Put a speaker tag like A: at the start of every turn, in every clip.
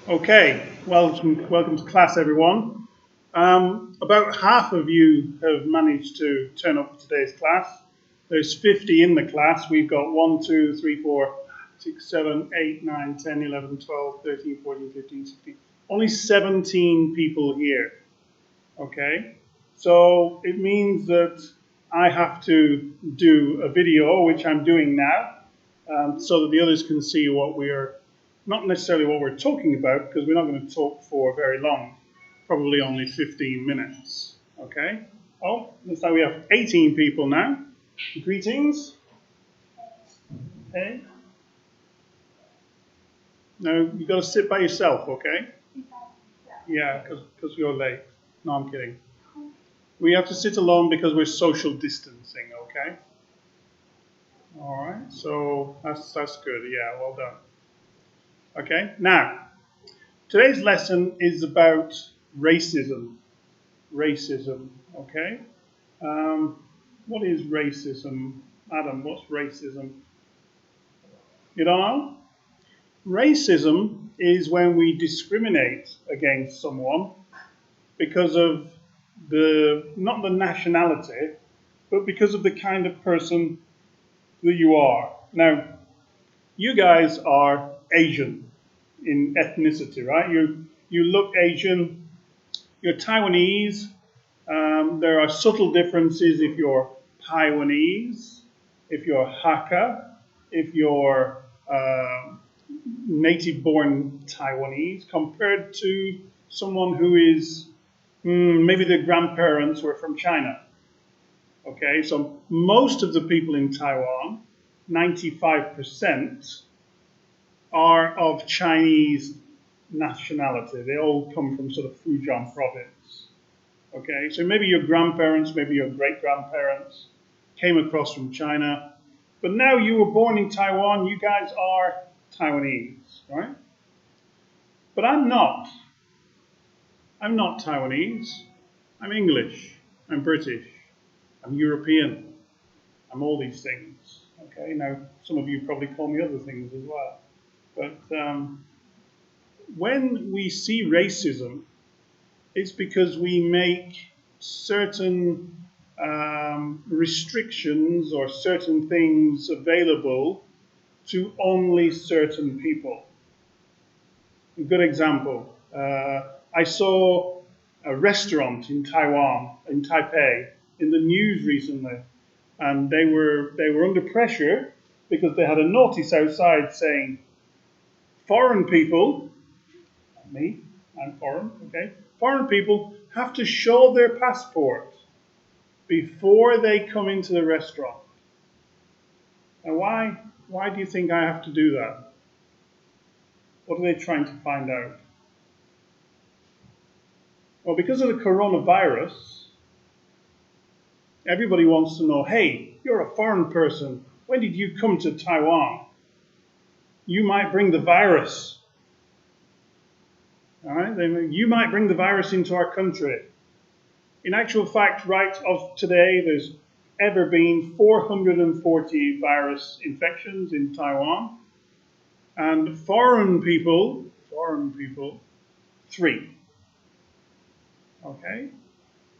A: Okay, welcome to class, everyone. About half of you have managed to turn up for today's class. There's 50 in the class. We've got 1, 2, 3, 4, 6, 7, 8, 9, 10, 11, 12, 13, 14, 15, 16. Only 17 people here. Okay, so it means that I have to do a video, which I'm doing now, so that the others can see what we're not necessarily what we're talking about, because we're not going to talk for very long, probably only 15 minutes. Okay. Oh, looks like we have 18 people now. Greetings. Hey. No, you've got to sit by yourself, okay? Yeah, because you're late. No, I'm kidding. We have to sit alone because we're social distancing, okay? All right, so that's good. Yeah, well done. Okay, now today's lesson is about racism. Racism, okay? Um, what is racism? Adam, what's racism? You don't know? Racism is when we discriminate against someone because of not the nationality, but because of the kind of person that you are. Now, you guys are Asian in ethnicity, right? You look Asian. You're Taiwanese. There are subtle differences if you're Taiwanese, if you're Hakka, if you're native-born Taiwanese, compared to someone who is maybe their grandparents were from China. Okay, so most of the people in Taiwan, 95%, are of Chinese nationality. They all come from sort of Fujian province. Okay, so maybe your grandparents, maybe your great grandparents came across from China, but now you were born in Taiwan, you guys are Taiwanese, right? But I'm not. I'm not Taiwanese. I'm English. I'm British. I'm European. I'm all these things. Okay, now some of you probably call me other things as well. But when we see racism, it's because we make certain restrictions or certain things available to only certain people. A good example, I saw a restaurant in Taiwan, in Taipei, in the news recently, and they were under pressure because they had a notice outside saying, foreign people, me, I'm foreign, okay, foreign people have to show their passport before they come into the restaurant. And why do you think I have to do that? What are they trying to find out? Well, because of the coronavirus, everybody wants to know, hey, you're a foreign person. When did you come to Taiwan? You might bring the virus. All right? You might bring the virus into our country. In actual fact, right of today, there's ever been 440 virus infections in Taiwan. And foreign people, 3. Okay?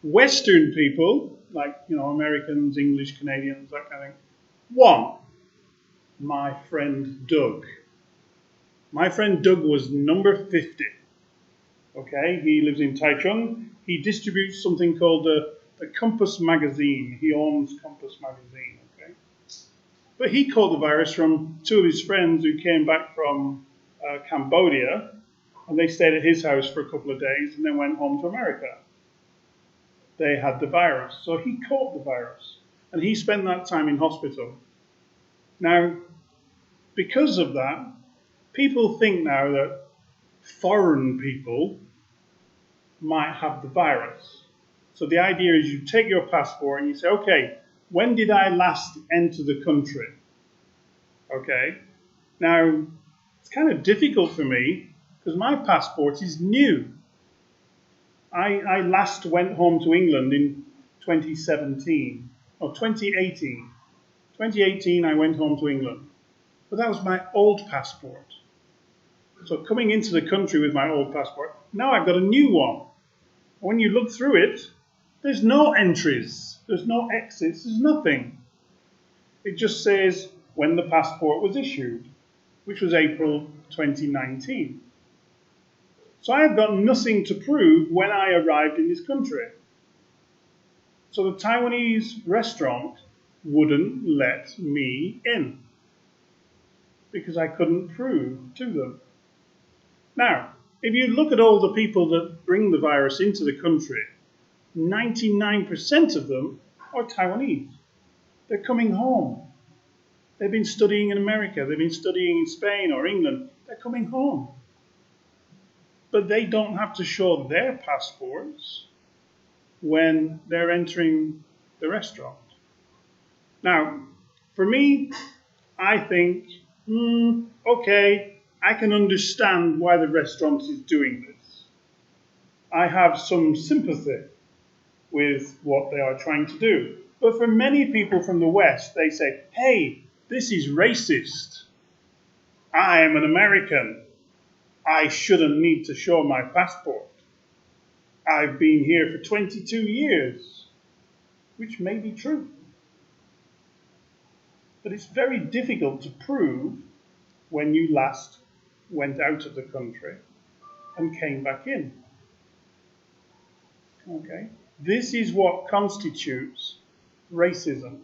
A: Western people, like, Americans, English, Canadians, that kind of thing, 1. My friend Doug. My friend Doug was number 50. Okay? He lives in Taichung. He distributes something called the Compass magazine. He owns Compass magazine. Okay? But he caught the virus from 2 of his friends who came back from Cambodia, and they stayed at his house for a couple of days and then went home to America. They had the virus. So he caught the virus, and he spent that time in hospital. Now, because of that, people think now that foreign people might have the virus. So the idea is you take your passport and you say, okay, when did I last enter the country? Okay. Now, it's kind of difficult for me because my passport is new. I last went home to England in 2017, or 2018. 2018, I went home to England. But that was my old passport. So coming into the country with my old passport, now I've got a new one. When you look through it, there's no entries, there's no exits, there's nothing. It just says when the passport was issued, which was April 2019. So I have got nothing to prove when I arrived in this country. So the Taiwanese restaurant wouldn't let me in because I couldn't prove to them. Now, if you look at all the people that bring the virus into the country, 99% of them are Taiwanese. They're coming home. They've been studying in America. They've been studying in Spain or England. They're coming home. But they don't have to show their passports when they're entering the restaurant. Now, for me, I think, okay, I can understand why the restaurant is doing this. I have some sympathy with what they are trying to do. But for many people from the West, they say, hey, this is racist. I am an American. I shouldn't need to show my passport. I've been here for 22 years, which may be true. But it's very difficult to prove when you last went out of the country and came back in. Okay? This is what constitutes racism.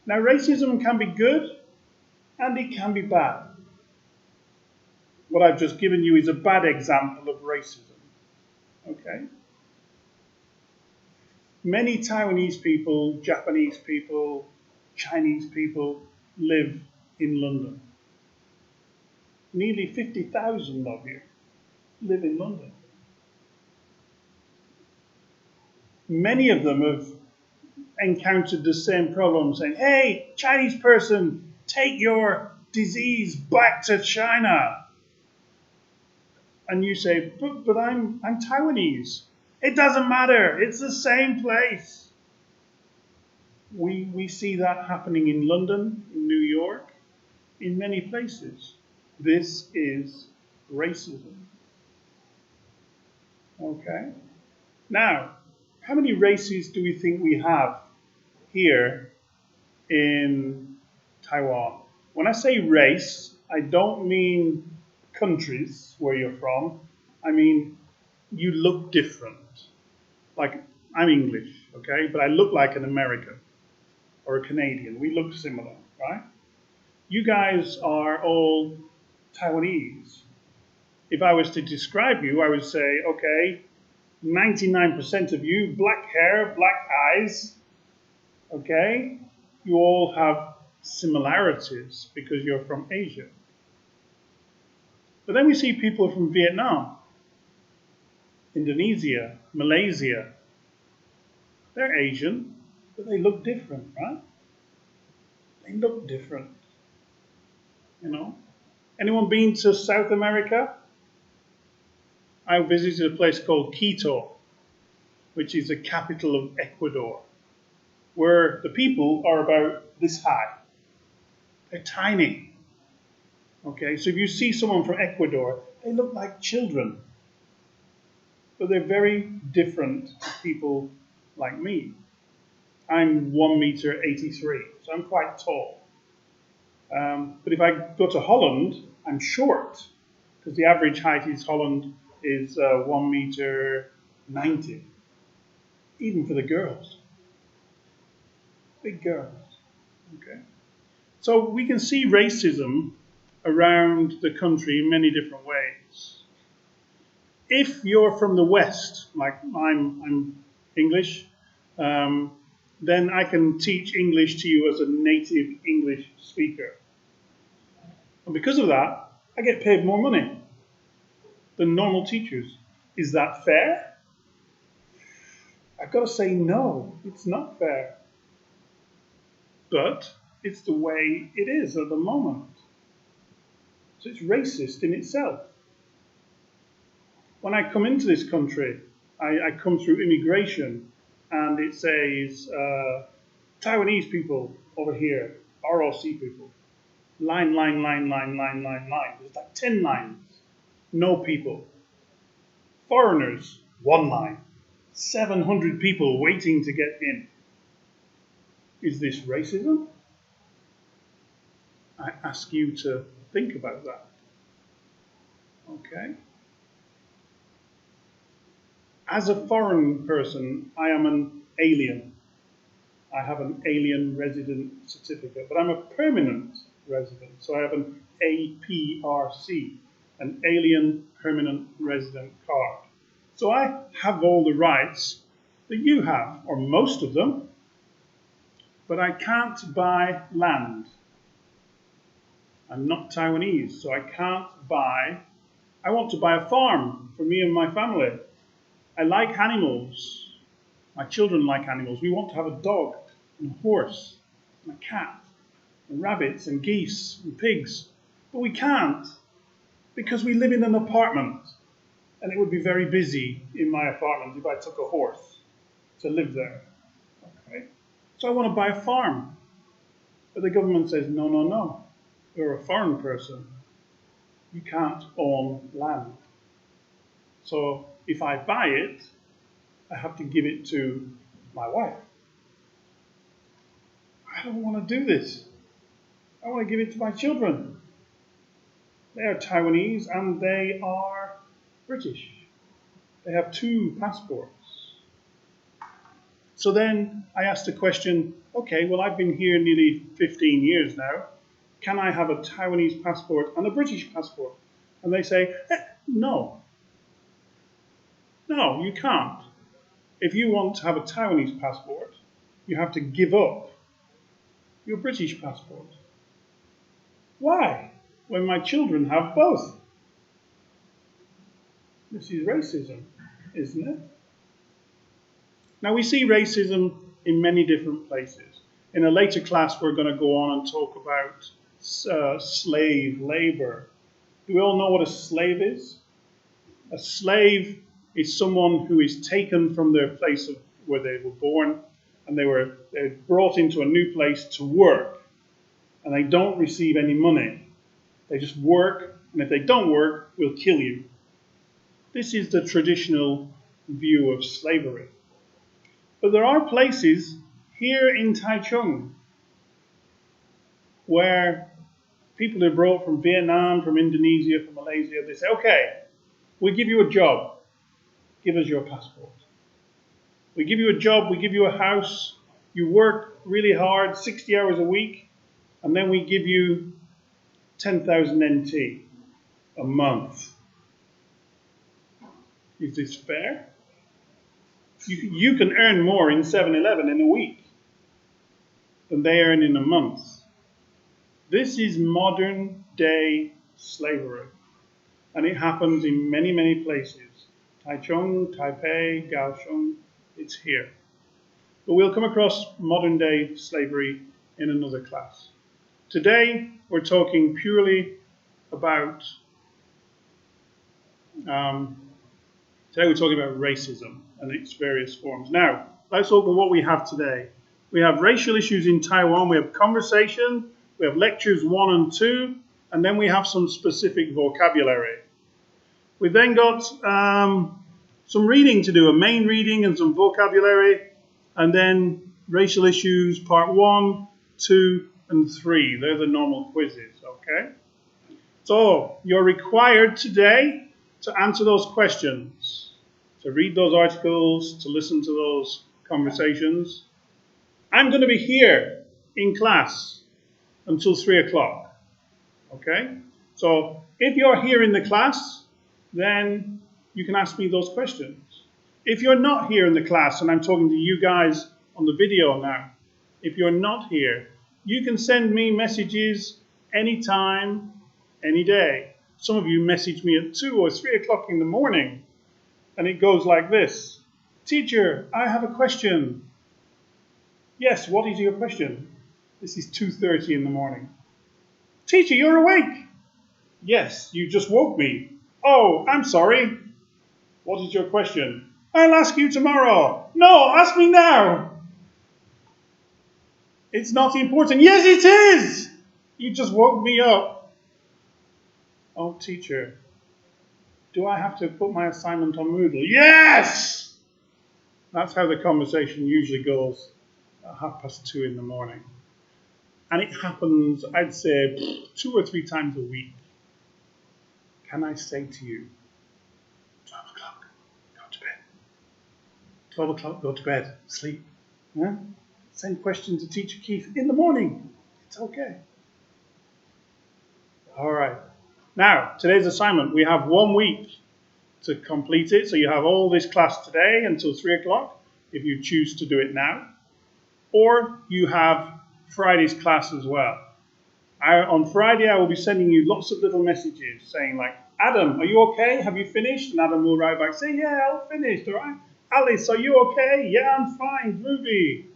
A: Now, racism can be good and it can be bad. What I've just given you is a bad example of racism. Okay? Many Taiwanese people, Japanese people, Chinese people live in London. Nearly 50,000 of you live in London. Many of them have encountered the same problem, saying, hey, Chinese person, take your disease back to China. And you say, but I'm Taiwanese. It doesn't matter. It's the same place. We see that happening in London, in New York, in many places. This is racism. Okay? Now, how many races do we think we have here in Taiwan? When I say race, I don't mean countries where you're from. I mean, you look different. Like, I'm English, okay? But I look like an American or a Canadian. We look similar, right? You guys are all Taiwanese. If I was to describe you, I would say, okay, 99% of you, black hair, black eyes, okay? You all have similarities because you're from Asia. But then we see people from Vietnam, Indonesia, Malaysia. They're Asian, but they look different, right? They look different, you know? Anyone been to South America? I visited a place called Quito, which is the capital of Ecuador, where the people are about this high. They're tiny. Okay, so if you see someone from Ecuador, they look like children. But they're very different to people like me. I'm 1 meter 83, so I'm quite tall. But if I go to Holland, I'm short, because the average height in Holland is 1 meter 90, even for the girls. Big girls. Okay. So we can see racism around the country in many different ways. If you're from the West, like I'm English, then I can teach English to you as a native English speaker. And because of that, I get paid more money than normal teachers. Is that fair? I've got to say no, it's not fair. But it's the way it is at the moment. So it's racist in itself. When I come into this country, I come through immigration, and it says Taiwanese people over here, ROC people. Line, line, line, line, line, line, line. There's like 10 lines. No people. Foreigners, 1 line. 700 people waiting to get in. Is this racism? I ask you to think about that. Okay? As a foreign person, I am an alien. I have an alien resident certificate, but I'm a permanent resident. So I have an APRC, an alien permanent resident card. So I have all the rights that you have, or most of them, but I can't buy land. I'm not Taiwanese, so I can't buy. I want to buy a farm for me and my family. I like animals. My children like animals. We want to have a dog and a horse and a cat and rabbits and geese and pigs. But we can't because we live in an apartment and it would be very busy in my apartment if I took a horse to live there. Okay? So I want to buy a farm. But the government says, no, no, no. You're a foreign person. You can't own land. So if I buy it, I have to give it to my wife. I don't want to do this. I want to give it to my children. They are Taiwanese and they are British. They have 2 passports. So then I asked the question, okay, well, I've been here nearly 15 years now. Can I have a Taiwanese passport and a British passport? And they say, no. No, you can't. If you want to have a Taiwanese passport, you have to give up your British passport. Why? When my children have both. This is racism, isn't it? Now we see racism in many different places. In a later class, we're going to go on and talk about slave labor. Do we all know what a slave is? A slave is someone who is taken from their place of where they were born and they're brought into a new place to work. And they don't receive any money. They just work, and if they don't work, we'll kill you. This is the traditional view of slavery. But there are places here in Taichung where people are brought from Vietnam, from Indonesia, from Malaysia. They say, okay, we'll give you a job. Give us your passport. We give you a job, we give you a house. You work really hard, 60 hours a week, and then we give you 10,000 NT a month. Is this fair? You can earn more in 7-Eleven in a week than they earn in a month. This is modern day slavery. And it happens in many, many places. Taichung, Taipei, Kaohsiung, it's here. But we'll come across modern day slavery in another class. Today, we're talking purely about racism and its various forms. Now, let's look at what we have today. We have racial issues in Taiwan, we have conversation, we have lectures 1 and 2, and then we have some specific vocabulary. We've then got some reading to do, a main reading and some vocabulary, and then racial issues part 1, 2, and 3. They're the normal quizzes, okay? So, you're required today to answer those questions, to read those articles, to listen to those conversations. I'm going to be here in class until 3 o'clock, okay? So, if you're here in the class, then you can ask me those questions. If you're not here in the class, and I'm talking to you guys on the video now, if you're not here, you can send me messages anytime, any day. Some of you message me at 2 or 3 o'clock in the morning, and it goes like this. Teacher, I have a question. Yes, what is your question? This is 2:30 in the morning. Teacher, you're awake. Yes, you just woke me. Oh, I'm sorry. What is your question? I'll ask you tomorrow. No, ask me now. It's not important. Yes, it is. You just woke me up. Oh, teacher, do I have to put my assignment on Moodle? Yes! That's how the conversation usually goes at 2:30 in the morning. And it happens, I'd say, 2 or 3 times a week. Can I say to you, 12 o'clock, go to bed. 12 o'clock, go to bed, sleep. Huh? Send questions to Teacher Keith in the morning. It's okay. All right. Now, today's assignment, we have 1 week to complete it. So you have all this class today until 3 o'clock, if you choose to do it now. Or you have Friday's class as well. On Friday, I will be sending you lots of little messages saying like, Adam, are you okay? Have you finished? And Adam will write back, say, yeah, I've finished, all right? Alice, are you okay? Yeah, I'm fine, groovy.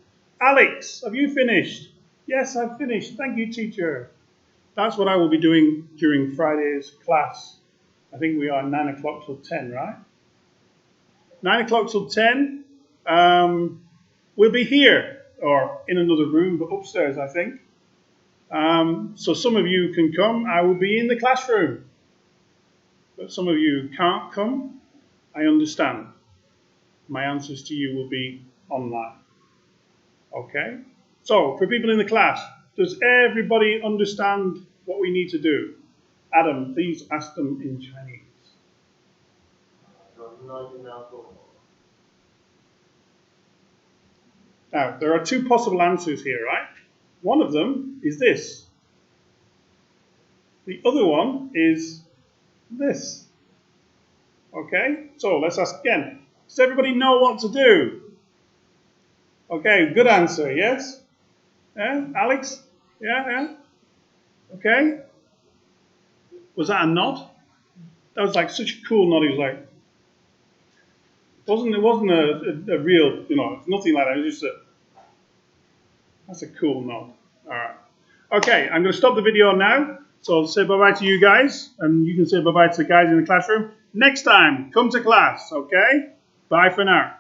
A: Alex, have you finished? Yes, I've finished. Thank you, teacher. That's what I will be doing during Friday's class. I think we are 9 o'clock till 10, right? 9 o'clock till 10. We'll be here, or in another room, but upstairs, I think. So some of you can come. I will be in the classroom. But some of you can't come. I understand. My answers to you will be online. Okay? So, for people in the class, does everybody understand what we need to do? Adam, please ask them in Chinese. Now, there are 2 possible answers here, right? One of them is this. The other one is this. Okay, so let's ask again. Does everybody know what to do? Okay, good answer, yes? Yeah, Alex? Yeah? Okay. Was that a nod? That was like such a cool nod. He was like, it wasn't a real, nothing like that. It was just that's a cool nod. All right. Okay, I'm going to stop the video now. So I'll say bye-bye to you guys, and you can say bye-bye to the guys in the classroom. Next time, come to class, okay? Bye for now.